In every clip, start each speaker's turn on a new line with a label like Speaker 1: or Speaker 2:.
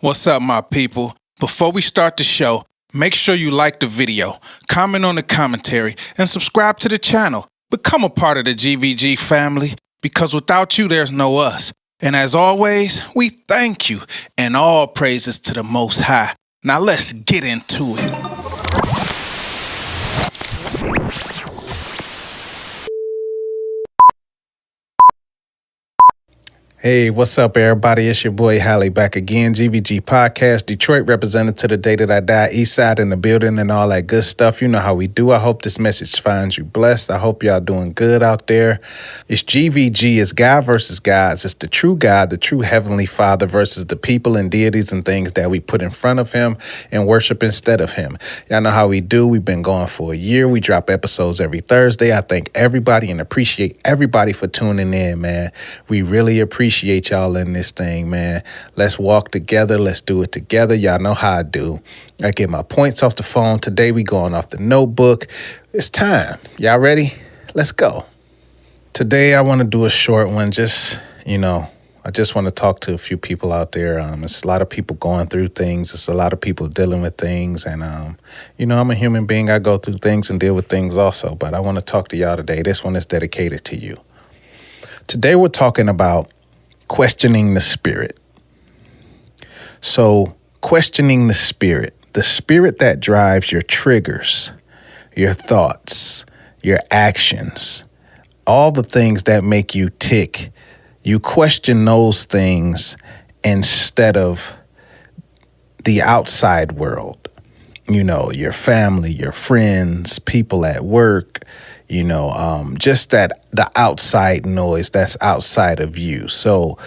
Speaker 1: What's up, my people? Before we start the show, make sure you like the video, comment on the commentary, and subscribe to the channel. Become a part of the GVG family, because without you, there's no us. And as always, we thank you, and all praises to the Most High. Now let's get into it.
Speaker 2: Hey, what's up, everybody? It's your boy, Hally, back again. Gvg Podcast, Detroit represented to the day that I die, east side in the building and all that good stuff. You know how we do. I hope this message finds you blessed. I hope y'all doing good out there. It's GVG. It's God versus gods. It's the true God, the true Heavenly Father versus the people and deities and things that we put in front of him and worship instead of him. Y'all know how we do. We've been going for a year. We drop episodes every Thursday. I thank everybody and appreciate everybody for tuning in, man. We really appreciate y'all in this thing, man. Let's walk together. Let's do it together. Y'all know how I do. I get my points off the phone. Today we going off the notebook. It's time. Y'all ready? Let's go. Today I want to do a short one. I just want to talk to a few people out there. It's a lot of people going through things. It's a lot of people dealing with things. And, I'm a human being. I go through things and deal with things also. But I want to talk to y'all today. This one is dedicated to you. Today we're talking about questioning the spirit. So, questioning the spirit that drives your triggers, your thoughts, your actions, all the things that make you tick. You question those things instead of the outside world. Your family, your friends, people at work, just that the outside noise that's outside of you. So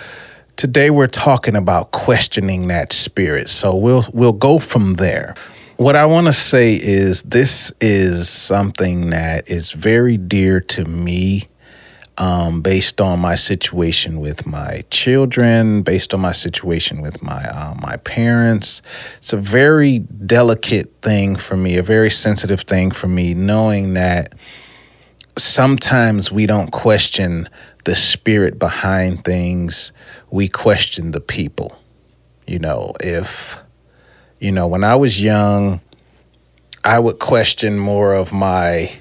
Speaker 2: today we're talking about questioning that spirit. So we'll go from there. What I want to say is this is something that is very dear to me, based on my situation with my children, based on my situation with my parents. It's a very delicate thing for me, a very sensitive thing for me, knowing that sometimes we don't question the spirit behind things. We question the people. When I was young, I would question more of my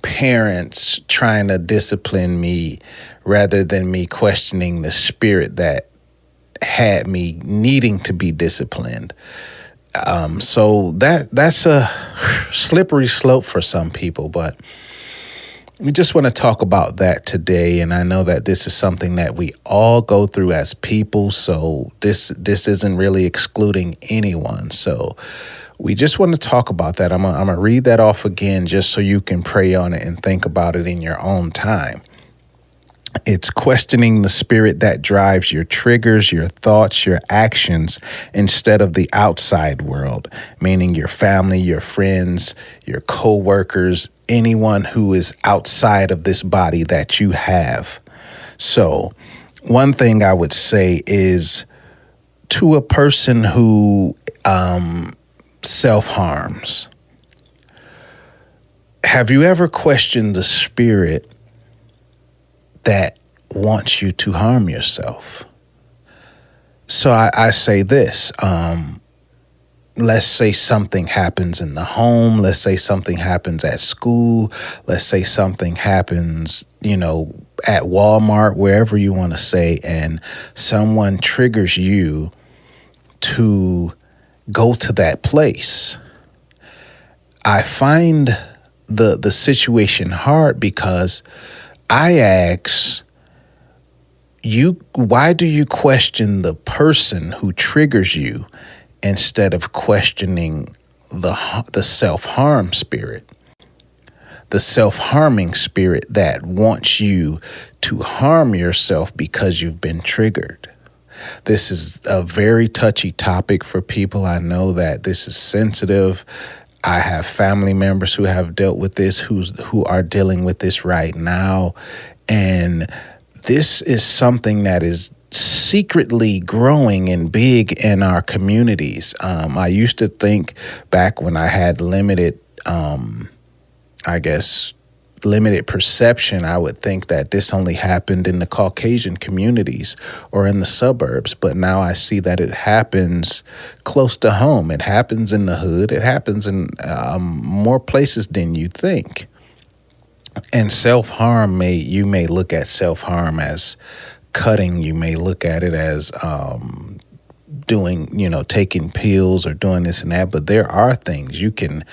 Speaker 2: parents trying to discipline me rather than me questioning the spirit that had me needing to be disciplined. So that's a slippery slope for some people, but we just want to talk about that today. And I know that this is something that we all go through as people. So this isn't really excluding anyone. So we just want to talk about that. I'm going to read that off again just so you can pray on it and think about it in your own time. It's questioning the spirit that drives your triggers, your thoughts, your actions instead of the outside world, meaning your family, your friends, your co-workers, anyone who is outside of this body that you have. So one thing I would say is to a person who self-harms, have you ever questioned the spirit that wants you to harm yourself? So I say this, let's say something happens in the home. Let's say something happens at school. Let's say something happens, at Walmart, wherever you want to say, and someone triggers you to go to that place. I find the situation hard because I ask you, why do you question the person who triggers you instead of questioning the self-harm spirit, the self-harming spirit that wants you to harm yourself because you've been triggered? This is a very touchy topic for people. I know that this is sensitive. I have family members who have dealt with this, who are dealing with this right now. And this is something that is secretly growing and big in our communities. I used to think back when I had limited, limited perception, I would think that this only happened in the Caucasian communities or in the suburbs. But now I see that it happens close to home. It happens in the hood. It happens in more places than you think. And self-harm, you may look at self-harm as cutting. You may look at it as taking pills or doing this and that. But there are things you can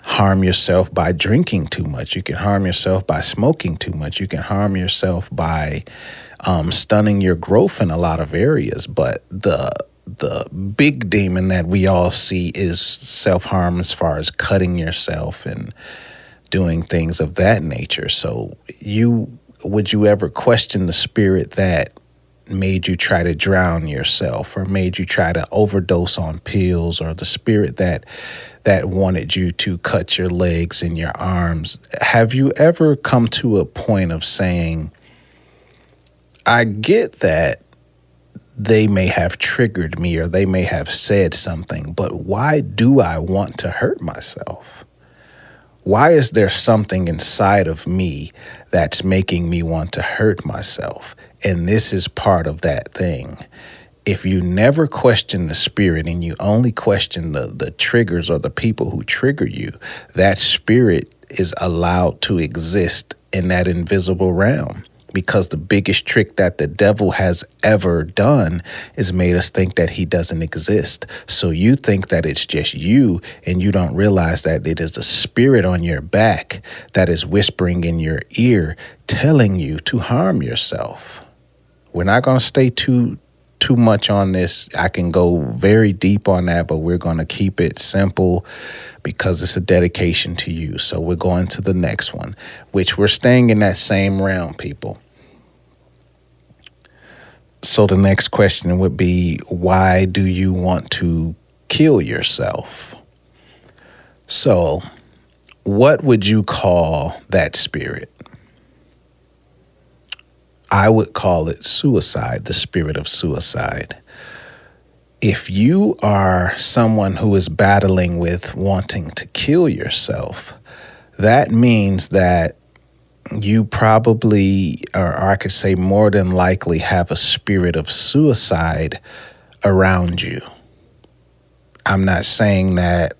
Speaker 2: harm yourself by drinking too much. You can harm yourself by smoking too much. You can harm yourself by stunning your growth in a lot of areas. But the big demon that we all see is self-harm, as far as cutting yourself and doing things of that nature. So would you ever question the spirit that made you try to drown yourself, or made you try to overdose on pills, or the spirit that wanted you to cut your legs and your arms? Have you ever come to a point of saying, I get that they may have triggered me or they may have said something, but why do I want to hurt myself? Why is there something inside of me that's making me want to hurt myself? And this is part of that thing. If you never question the spirit and you only question the triggers or the people who trigger you, that spirit is allowed to exist in that invisible realm. Because the biggest trick that the devil has ever done is made us think that he doesn't exist. So you think that it's just you, and you don't realize that it is the spirit on your back that is whispering in your ear, telling you to harm yourself. We're not going to stay too much on this. I can go very deep on that, but we're going to keep it simple because it's a dedication to you. So we're going to the next one, which we're staying in that same realm, people. So the next question would be, why do you want to kill yourself? So what would you call that spirit? I would call it suicide, the spirit of suicide. If you are someone who is battling with wanting to kill yourself, that means that you probably, or I could say more than likely, have a spirit of suicide around you. I'm not saying that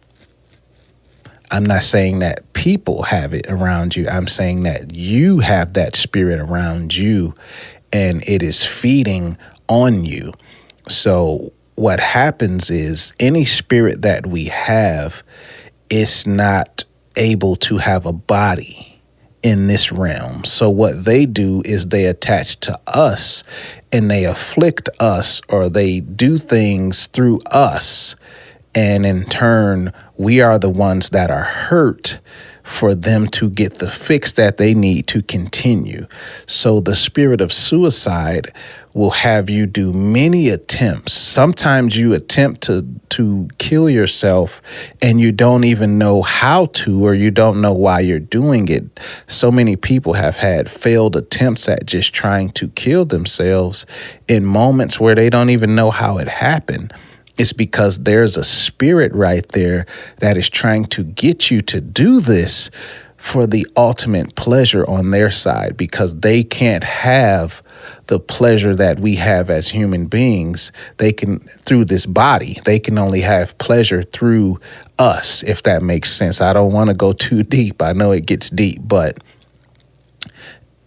Speaker 2: people have it around you. I'm saying that you have that spirit around you and it is feeding on you. So what happens is any spirit that we have is not able to have a body in this realm. So what they do is they attach to us and they afflict us, or they do things through us. And in turn, we are the ones that are hurt for them to get the fix that they need to continue. So the spirit of suicide will have you do many attempts. Sometimes you attempt to kill yourself and you don't even know how to, or you don't know why you're doing it. So many people have had failed attempts at just trying to kill themselves in moments where they don't even know how it happened. It's because there's a spirit right there that is trying to get you to do this for the ultimate pleasure on their side, because they can't have the pleasure that we have as human beings. They can, through this body, they can only have pleasure through us, if that makes sense. I don't want to go too deep. I know it gets deep, but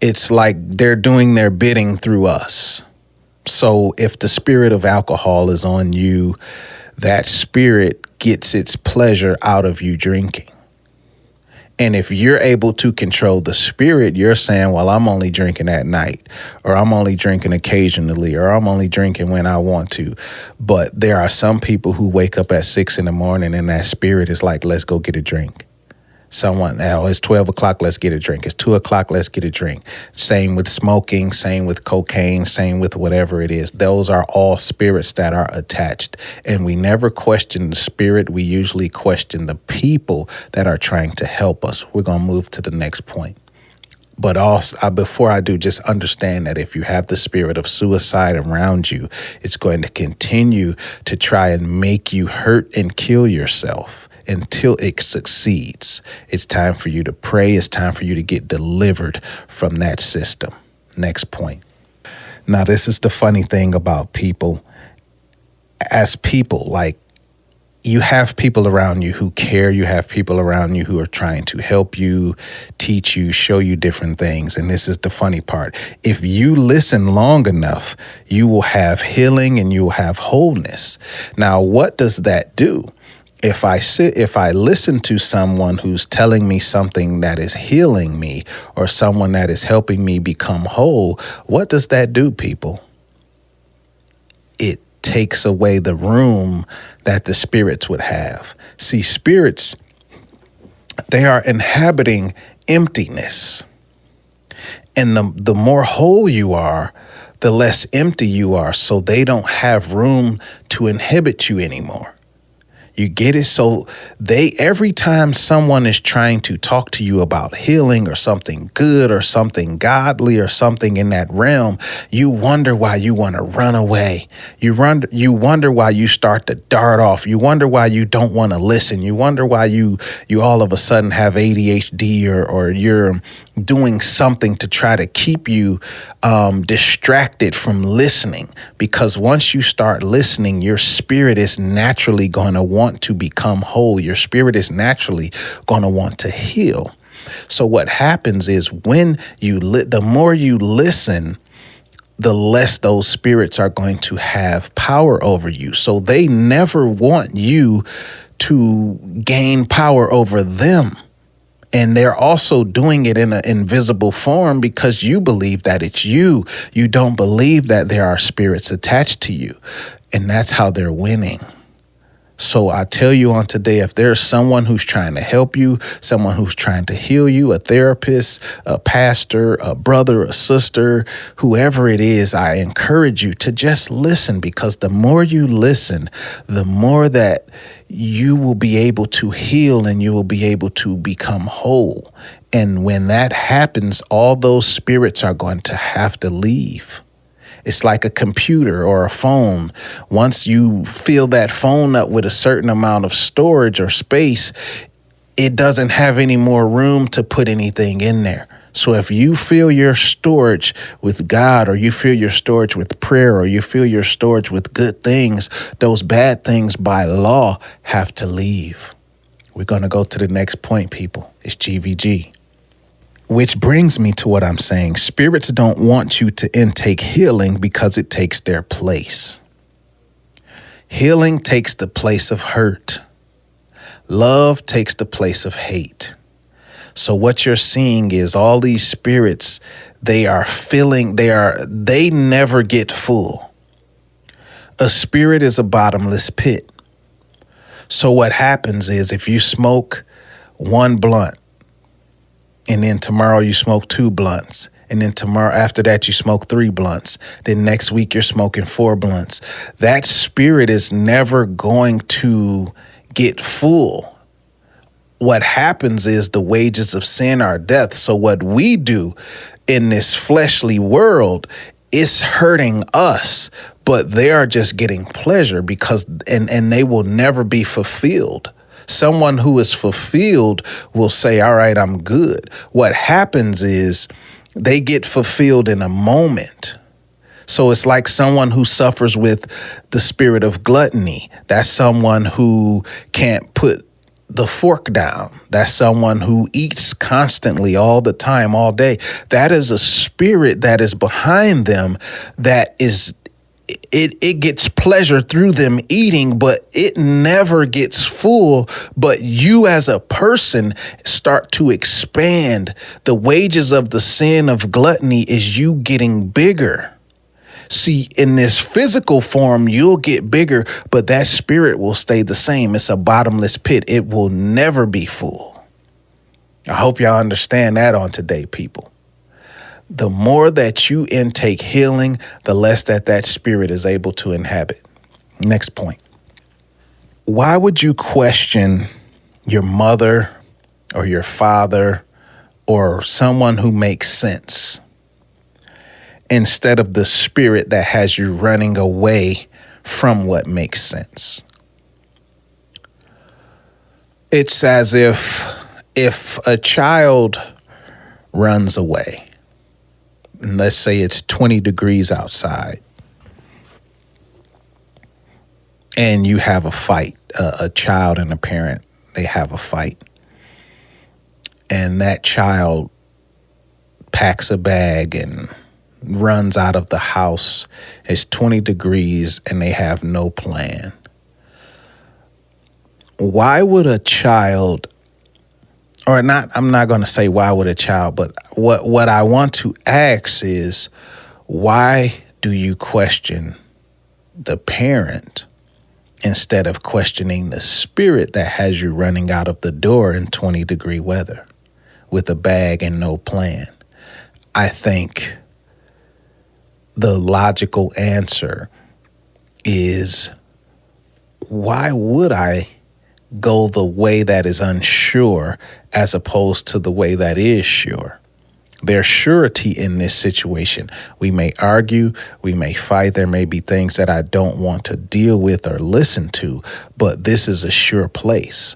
Speaker 2: it's like they're doing their bidding through us. So if the spirit of alcohol is on you, that spirit gets its pleasure out of you drinking. And if you're able to control the spirit, you're saying, well, I'm only drinking at night, or I'm only drinking occasionally, or I'm only drinking when I want to. But there are some people who wake up at 6 a.m. and that spirit is like, let's go get a drink. Someone, now it's 12 o'clock, let's get a drink. It's 2 o'clock, let's get a drink. Same with smoking, same with cocaine, same with whatever it is. Those are all spirits that are attached. And we never question the spirit. We usually question the people that are trying to help us. We're going to move to the next point. But also, before I do, just understand that if you have the spirit of suicide around you, it's going to continue to try and make you hurt and kill yourself. until it succeeds. It's time for you to pray. It's time for you to get delivered from that system. Next point. Now, this is the funny thing about people. As people, like, you have people around you who care. You have people around you who are trying to help you, teach you, show you different things. And this is the funny part. If you listen long enough, you will have healing and you will have wholeness. Now, what does that do? If I listen to someone who's telling me something that is healing me or someone that is helping me become whole, what does that do, people? It takes away the room that the spirits would have. See, spirits, they are inhabiting emptiness. And the more whole you are, the less empty you are. So they don't have room to inhibit you anymore. You get it? So every time someone is trying to talk to you about healing or something good or something godly or something in that realm, you wonder why you want to run away. You wonder why you start to dart off. You wonder why you don't want to listen. You wonder why you all of a sudden have ADHD or you're doing something to try to keep you distracted from listening. Because once you start listening, your spirit is naturally going to want to become whole. Your spirit is naturally going to want to heal. So what happens is when the more you listen, the less those spirits are going to have power over you. So they never want you to gain power over them. And they're also doing it in an invisible form because you believe that it's you. You don't believe that there are spirits attached to you. And that's how they're winning. So I tell you on today, if there's someone who's trying to help you, someone who's trying to heal you, a therapist, a pastor, a brother, a sister, whoever it is, I encourage you to just listen, because the more you listen, the more that you will be able to heal and you will be able to become whole. And when that happens, all those spirits are going to have to leave. It's like a computer or a phone. Once you fill that phone up with a certain amount of storage or space, it doesn't have any more room to put anything in there. So if you fill your storage with God, or you fill your storage with prayer, or you fill your storage with good things, those bad things by law have to leave. We're going to go to the next point, people. It's GVG. Which brings me to what I'm saying. Spirits don't want you to intake healing because it takes their place. Healing takes the place of hurt. Love takes the place of hate. So what you're seeing is all these spirits, they never get full. A spirit is a bottomless pit. So what happens is if you smoke one blunt, and then tomorrow you smoke 2 blunts, and then tomorrow after that you smoke 3 blunts, then next week you're smoking 4 blunts, that spirit is never going to get full. What happens is the wages of sin are death. So what we do in this fleshly world is hurting us, but they are just getting pleasure because and they will never be fulfilled. Someone who is fulfilled will say, all right, I'm good. What happens is they get fulfilled in a moment. So it's like someone who suffers with the spirit of gluttony. That's someone who can't put the fork down. That's someone who eats constantly all the time, all day. That is a spirit that is behind them that is It gets pleasure through them eating, but it never gets full. But you as a person start to expand. The wages of the sin of gluttony is you getting bigger. See, in this physical form, you'll get bigger, but that spirit will stay the same. It's a bottomless pit. It will never be full. I hope y'all understand that on today, people. The more that you intake healing, the less that spirit is able to inhabit. Next point. Why would you question your mother or your father or someone who makes sense instead of the spirit that has you running away from what makes sense? It's as if a child runs away, and let's say it's 20 degrees outside, and you have a fight, a child and a parent, they have a fight, and that child packs a bag and runs out of the house. It's 20 degrees and they have no plan. Why would a child, or not, I'm not going to say why would a child, but what I want to ask is, why do you question the parent instead of questioning the spirit that has you running out of the door in 20-degree weather with a bag and no plan? I think the logical answer is, why would I go the way that is unsure as opposed to the way that is sure? There's surety in this situation. We may argue, we may fight, there may be things that I don't want to deal with or listen to, but this is a sure place.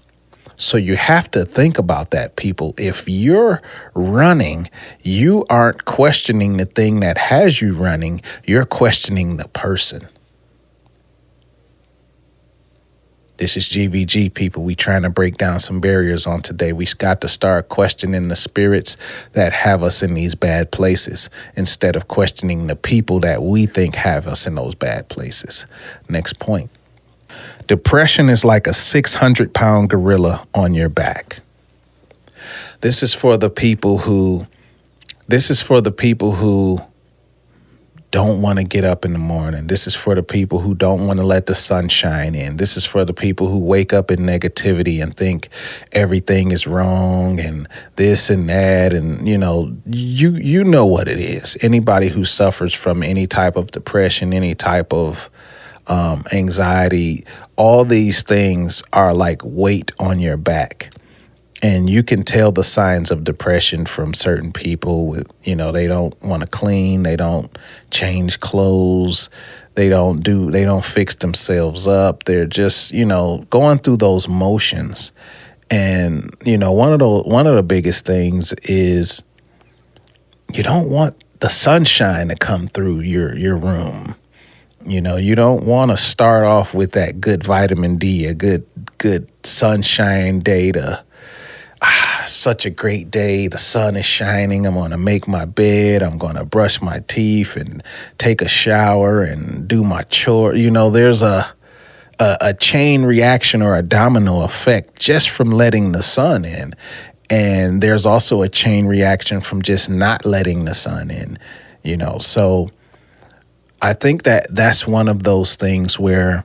Speaker 2: So you have to think about that, people. If you're running, you aren't questioning the thing that has you running, you're questioning the person. This is GVG, people. We trying to break down some barriers on today. We got to start questioning the spirits that have us in these bad places instead of questioning the people that we think have us in those bad places. Next point. Depression is like a 600-pound gorilla on your back. This is for the people who don't want to get up in the morning. This is for the people who don't want to let the sun shine in. This is for the people who wake up in negativity and think everything is wrong and this and that. And, you know what it is. Anybody who suffers from any type of depression, any type of anxiety, all these things are like weight on your back. And you can tell the signs of depression from certain people with, they don't want to clean, they don't change clothes, they don't fix themselves up. They're just, going through those motions. And, one of the biggest things is you don't want the sunshine to come through your room. You don't want to start off with that good vitamin D, a good sunshine day to such a great day. The sun is shining. I'm going to make my bed. I'm going to brush my teeth and take a shower and do my chore. There's a chain reaction or a domino effect just from letting the sun in. And there's also a chain reaction from just not letting the sun in, So I think that's one of those things where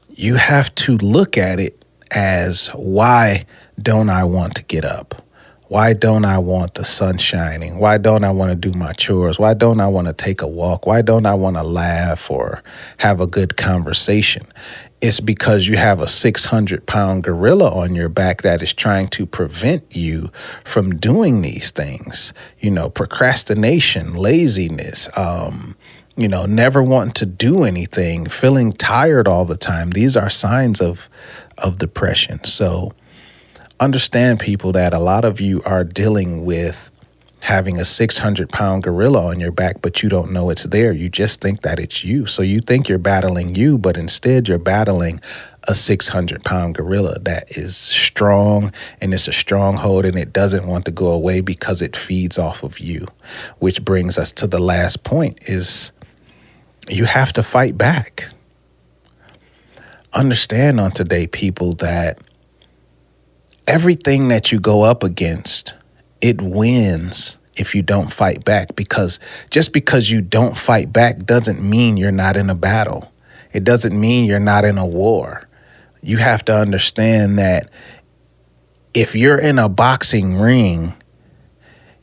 Speaker 2: you have to look at it as, why don't I want to get up? Why don't I want the sun shining? Why don't I want to do my chores? Why don't I want to take a walk? Why don't I want to laugh or have a good conversation? It's because you have a 600-pound gorilla on your back that is trying to prevent you from doing these things. Procrastination, laziness, never wanting to do anything, feeling tired all the time. These are signs of depression. So understand, people, that a lot of you are dealing with having a 600-pound gorilla on your back, but you don't know it's there. You just think that it's you. So you think you're battling you, but instead you're battling a 600-pound gorilla that is strong, and it's a stronghold, and it doesn't want to go away because it feeds off of you. Which brings us to the last point, is you have to fight back. Understand on today, people, that everything that you go up against, it wins if you don't fight back. Because just because you don't fight back doesn't mean you're not in a battle. It doesn't mean you're not in a war. You have to understand that if you're in a boxing ring,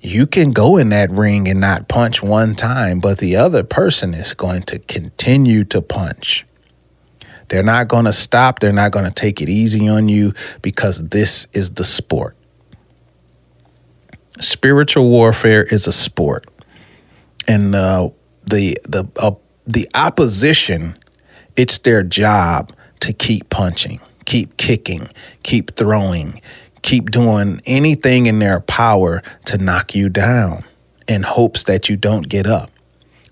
Speaker 2: you can go in that ring and not punch one time, but the other person is going to continue to punch. They're not going to stop. They're not going to take it easy on you, because this is the sport. Spiritual warfare is a sport. And the opposition, it's their job to keep punching, keep kicking, keep throwing, keep doing anything in their power to knock you down in hopes that you don't get up.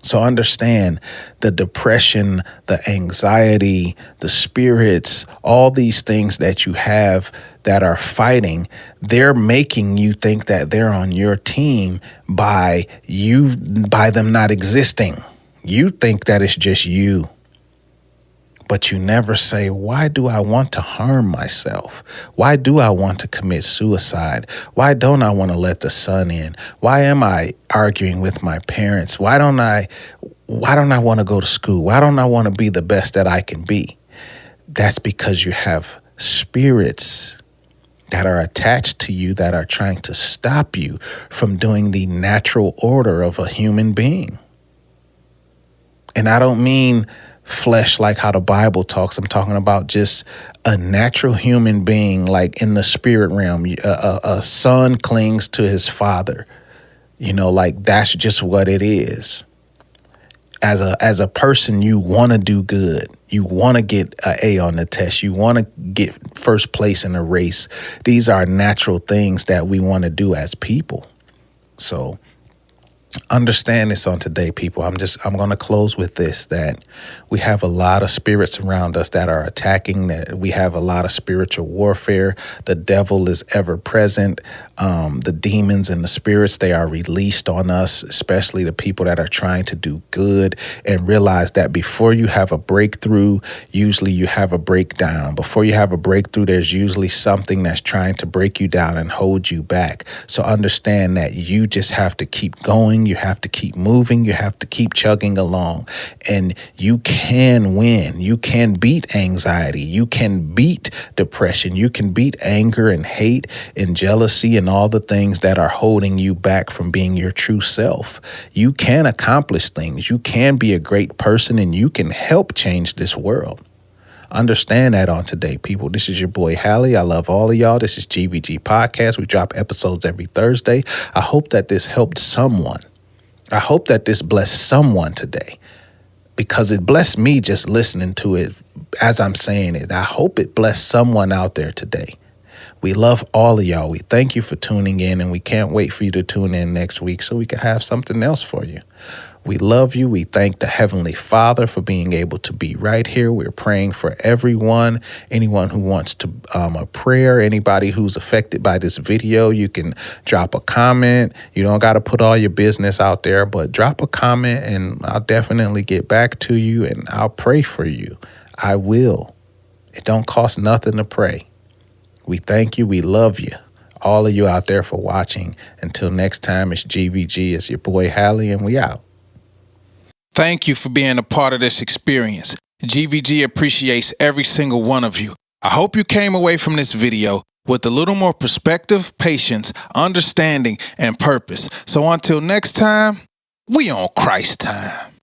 Speaker 2: So understand the depression, the anxiety, the spirits, all these things that you have that are fighting, they're making you think that they're on your team by them not existing. You think that it's just you. But you never say, why do I want to harm myself? Why do I want to commit suicide? Why don't I want to let the sun in? Why am I arguing with my parents? Why don't I want to go to school? Why don't I want to be the best that I can be? That's because you have spirits that are attached to you that are trying to stop you from doing the natural order of a human being. And I don't mean flesh like how the Bible talks. I'm talking about just a natural human being, like in the spirit realm. A son clings to his father. Like that's just what it is. As a person, you want to do good. You want to get an A on the test. You want to get first place in a race. These are natural things that we want to do as people. So understand this on today, people. I'm going to close with this, that we have a lot of spirits around us that are attacking, that we have a lot of spiritual warfare. The devil is ever present. The demons and the spirits, they are released on us, especially the people that are trying to do good, and realize that before you have a breakthrough, usually you have a breakdown. Before you have a breakthrough, there's usually something that's trying to break you down and hold you back. So understand that you just have to keep going. You have to keep moving. You have to keep chugging along, and you can win. You can beat anxiety. You can beat depression. You can beat anger and hate and jealousy and all the things that are holding you back from being your true self. You can accomplish things. You can be a great person, and you can help change this world. Understand that on today, people. This is your boy, Hally. I love all of y'all. This is Gvg Podcast. We drop episodes every Thursday. I hope that this helped someone. I hope that this blessed someone today, because it blessed me just listening to it as I'm saying it. I hope it blessed someone out there today. We love all of y'all. We thank you for tuning in, and we can't wait for you to tune in next week so we can have something else for you. We love you. We thank the Heavenly Father for being able to be right here. We're praying for everyone, anyone who wants to a prayer, anybody who's affected by this video. You can drop a comment. You don't got to put all your business out there, but drop a comment and I'll definitely get back to you, and I'll pray for you. I will. It don't cost nothing to pray. We thank you. We love you. All of you out there for watching. Until next time, it's GVG. It's your boy, Hally, and we out.
Speaker 1: Thank you for being a part of this experience. GVG appreciates every single one of you. I hope you came away from this video with a little more perspective, patience, understanding, and purpose. So until next time, we on Christ time.